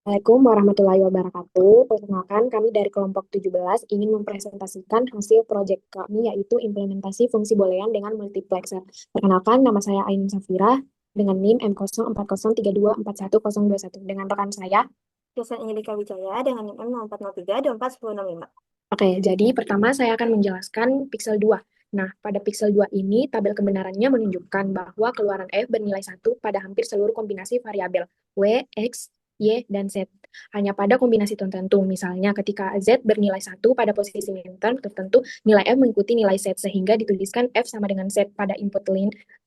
Assalamualaikum warahmatullahi wabarakatuh. Perkenalkan, kami dari kelompok 17 ingin mempresentasikan hasil proyek kami yaitu implementasi fungsi boolean dengan multiplexer. Perkenalkan, nama saya Ain Safira dengan NIM M040324121 dengan rekan saya. Dosen Angelika Wijaya dengan NIM M0403241065. Oke, jadi pertama saya akan menjelaskan pixel 2. Nah, pada pixel 2 ini tabel kebenarannya menunjukkan bahwa keluaran F bernilai 1 pada hampir seluruh kombinasi variabel W, X, Y, dan Z. Hanya pada kombinasi tertentu, misalnya ketika Z bernilai 1 pada posisi minterm tertentu, nilai F mengikuti nilai Z, sehingga dituliskan F sama dengan Z pada input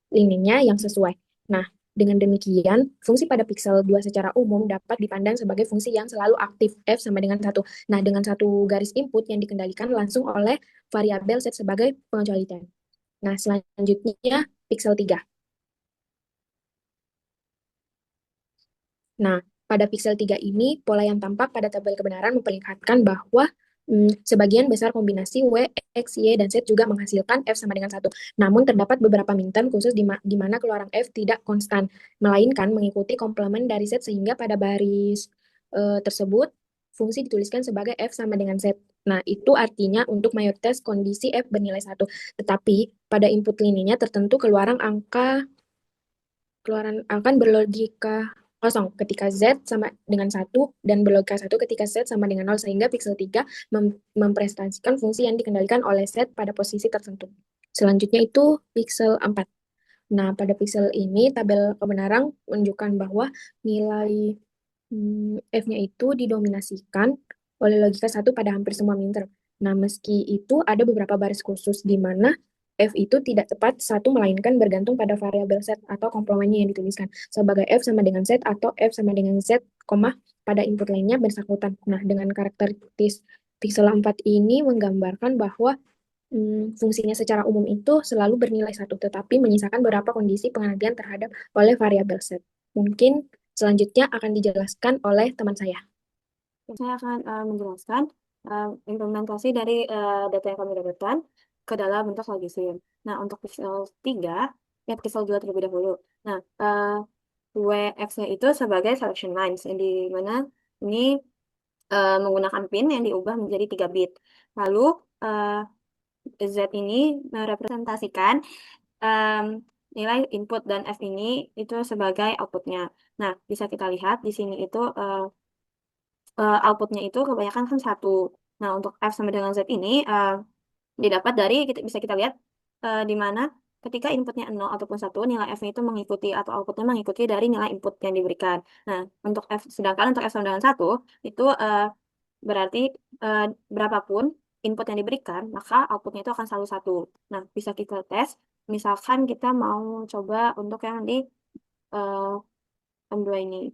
lininya yang sesuai. Nah, dengan demikian, fungsi pada pixel 2 secara umum dapat dipandang sebagai fungsi yang selalu aktif, F sama dengan 1. Nah, dengan satu garis input yang dikendalikan langsung oleh variabel Z sebagai pengecualian. Nah, selanjutnya pixel 3. Nah, pada pixel 3 ini, pola yang tampak pada tabel kebenaran memperlihatkan bahwa sebagian besar kombinasi W, X, Y, dan Z juga menghasilkan F sama dengan 1. Namun, terdapat beberapa minterm khusus di mana keluaran F tidak konstan, melainkan mengikuti komplement dari Z sehingga pada baris tersebut, fungsi dituliskan sebagai F sama dengan Z. Nah, itu artinya untuk mayoritas kondisi F bernilai 1. Tetapi, pada input lininya tertentu keluaran akan berlogika kosong ketika Z sama dengan 1 dan berlogika 1 ketika Z sama dengan 0 sehingga pixel 3 mempresentasikan fungsi yang dikendalikan oleh Z pada posisi tertentu. Selanjutnya itu pixel 4. Nah, pada pixel ini tabel kebenaran menunjukkan bahwa nilai F-nya itu didominasikan oleh logika 1 pada hampir semua minter. Nah, meski itu ada beberapa baris khusus di mana F itu tidak tepat satu melainkan bergantung pada variabel Z atau komplemennya yang dituliskan sebagai F sama dengan Z atau F sama dengan Z, pada input lainnya bersangkutan. Nah, dengan karakteristik pixel 4 ini menggambarkan bahwa fungsinya secara umum itu selalu bernilai 1, tetapi menyisakan beberapa kondisi pengendalian terhadap oleh variabel Z. Mungkin selanjutnya akan dijelaskan oleh teman saya. Saya akan menjelaskan implementasi dari data yang kami dapatkan ke dalam bentuk logisim. Nah, untuk pixel 3, ya pixel 2 terlebih dahulu. Nah, WX-nya itu sebagai selection lines, yang di mana ini menggunakan pin yang diubah menjadi 3 bit. Lalu, uh, Z ini merepresentasikan em, nilai input dan F ini itu sebagai outputnya. Nah, bisa kita lihat di sini itu outputnya itu kebanyakan kan satu. Nah, untuk F sama dengan Z ini didapat dari, bisa kita lihat di mana ketika inputnya 0 ataupun satu, nilai F-nya itu mengikuti atau outputnya mengikuti dari nilai input yang diberikan. Nah, untuk F, sedangkan untuk F sama dengan satu, itu berarti eh, berapapun input yang diberikan, maka outputnya itu akan selalu satu. Nah, bisa kita tes, misalkan kita mau coba untuk yang di eh, M2 ini.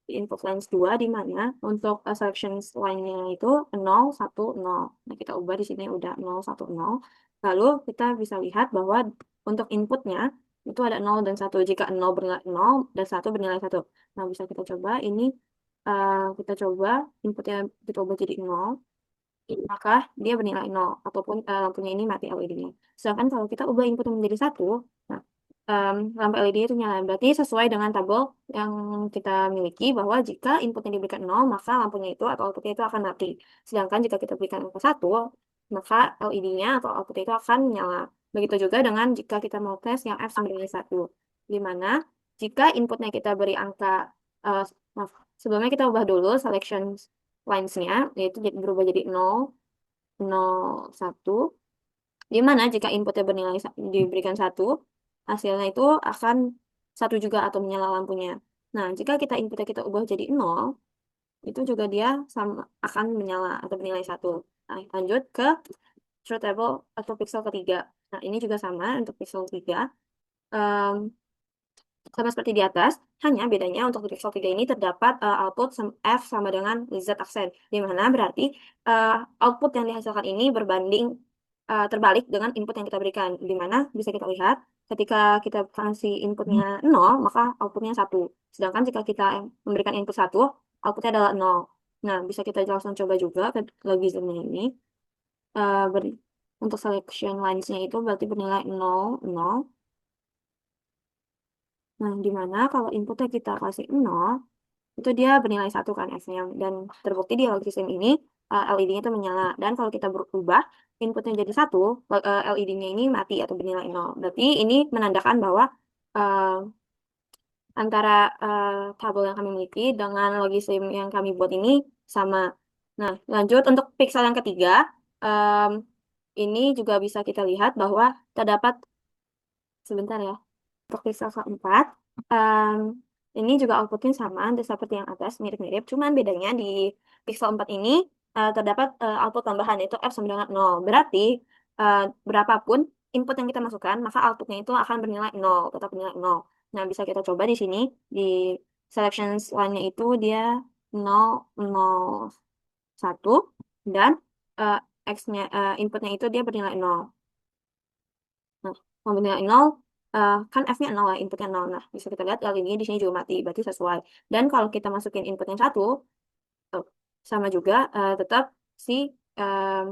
Input lines 2 di mana untuk selection line-nya itu 0, 1, 0. Nah, kita ubah di sini udah 0, 1, 0. Lalu kita bisa lihat bahwa untuk inputnya itu ada 0 dan 1. Jika 0 bernilai 0 dan 1 bernilai 1. Nah, bisa kita coba ini kita coba inputnya kita ubah jadi 0, maka dia bernilai 0 ataupun lampunya ini mati LED-nya. Sedangkan kalau kita ubah input menjadi 1, nah lampu LED itu nyala. Berarti sesuai dengan tabel yang kita miliki bahwa jika inputnya diberikan 0, maka lampunya itu atau outputnya itu akan mati. Sedangkan jika kita berikan angka 1, maka LED-nya atau outputnya itu akan menyala. Begitu juga dengan jika kita mau tes yang F sama dengan 1. Di mana jika inputnya kita beri angka, eh, maaf, sebelumnya kita ubah dulu selection lines-nya, yaitu berubah jadi 0, 0, 1. Di mana jika inputnya diberikan 1, hasilnya itu akan 1 juga atau menyala lampunya. Nah, jika inputnya kita ubah jadi 0, itu juga dia sama, akan menyala atau bernilai 1. Nah, lanjut ke truth table atau pixel ketiga. Nah, ini juga sama untuk pixel 3. Sama seperti di atas, hanya bedanya untuk di pixel 3 ini terdapat output F sama dengan Z aksen, di mana berarti output yang dihasilkan ini terbalik dengan input yang kita berikan, di mana bisa kita lihat ketika kita kasih inputnya 0, maka outputnya 1. Sedangkan jika kita memberikan input 1, outputnya adalah 0. Nah, bisa kita langsung coba juga ke logismnya ini. Eh, ber- untuk selection lines-nya itu berarti bernilai 0, 0. Nah, di mana kalau inputnya kita kasih 0, itu dia bernilai 1 kan F-nya. Dan terbukti di logisistem ini LED-nya itu menyala. Dan kalau kita berubah inputnya jadi 1, LED-nya ini mati atau bernilai 0. Berarti ini menandakan bahwa eh, antara tabel yang kami miliki dengan logisim yang kami buat ini sama. Nah, lanjut untuk pixel yang ketiga, em, ini juga bisa kita lihat bahwa terdapat, sebentar ya, untuk pixel keempat, em, ini juga outputnya sama, seperti yang atas, mirip-mirip, cuman bedanya di pixel 4 ini terdapat output tambahan, yaitu F sama dengan 0. Berarti eh, berapapun input yang kita masukkan, maka outputnya itu akan bernilai 0, tetap bernilai 0. Nah, bisa kita coba di sini, di selections line-nya itu dia 0, 0, 1, dan eh, X-nya, inputnya itu dia bernilai 0. Nah, mau bernilai 0, kan F-nya 0 ya, inputnya 0. Nah, bisa kita lihat L ini di sini juga mati, berarti sesuai. Dan kalau kita masukin input yang 1, sama juga, tetap si em,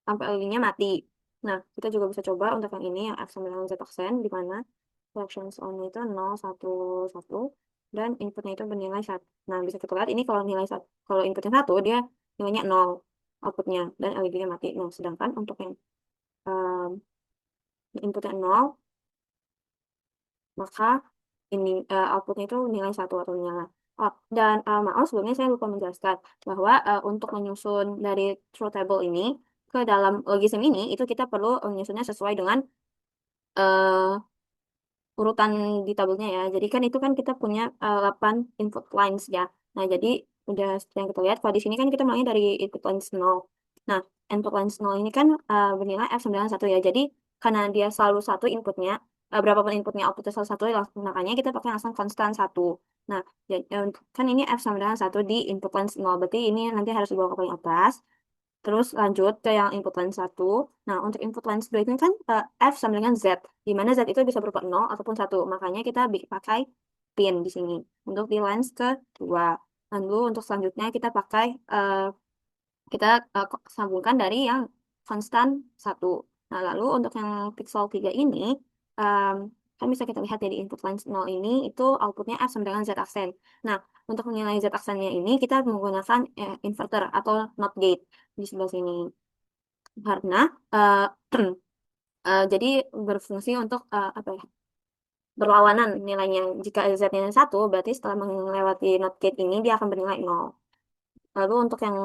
sampai L-nya mati. Nah, kita juga bisa coba untuk yang ini, yang F sama dengan Z aksen, di mana selections on-nya itu 0, 1, 1, dan inputnya itu bernilai 1. Nah, bisa kita lihat ini kalau nilai 1, kalau inputnya 1, dia nilainya 0 outputnya, dan LED-nya mati. Nah, sedangkan untuk yang em, inputnya 0, maka ini outputnya itu nilai 1 atau menyala. Oh, dan maaf sebelumnya saya lupa menjelaskan bahwa untuk menyusun dari truth table ini ke dalam logism ini, itu kita perlu menyusunnya sesuai dengan eh, urutan di tabelnya ya. Jadi kan itu kan kita punya 8 input lines ya. Nah, jadi udah seperti yang kita lihat, kalau di sini kan kita mulai dari input lines 0. Nah, input lines 0 ini kan bernilai F91 ya. Jadi karena dia selalu satu inputnya, berapapun inputnya outputnya selalu satu, makanya kita pakai langsung konstan 1. Nah, kan ini F91 di input lines 0. Berarti ini nanti harus dibawa ke paling atas. Terus lanjut ke yang input line 1. Nah, untuk input line 2 ini kan F sama dengan Z, di mana Z itu bisa berupa 0 ataupun 1. Makanya kita pakai pin di sini untuk di lines kedua. Lalu untuk selanjutnya kita pakai, kita sambungkan dari yang konstan 1. Nah, lalu untuk yang pixel 3 ini, em, kan bisa kita lihat ya di input line 0 ini, itu outputnya F sama dengan Z aksen. Nah, untuk menilai Z aksennya ini, kita menggunakan inverter atau NOT gate di sebelah sini. Karena eh, jadi berfungsi untuk apa ya, berlawanan nilainya. Jika Z-nya 1, berarti setelah melewati NOT gate ini, dia akan bernilai 0. Lalu untuk yang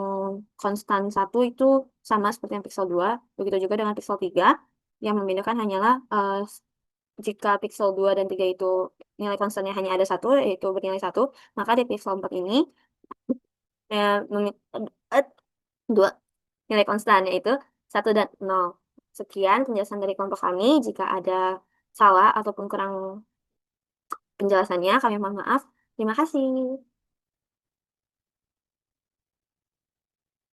konstan 1 itu sama seperti yang pixel 2, begitu juga dengan pixel 3. Yang membedakan hanyalah jika pixel 2 dan 3 itu nilai konstannya hanya ada 1, yaitu bernilai 1, maka di pixel 4 ini eh, memi- eh, dua nilai konstan, yaitu 1 dan 0. Sekian penjelasan dari kelompok kami. Jika ada salah ataupun kurang penjelasannya, kami mohon maaf. Terima kasih.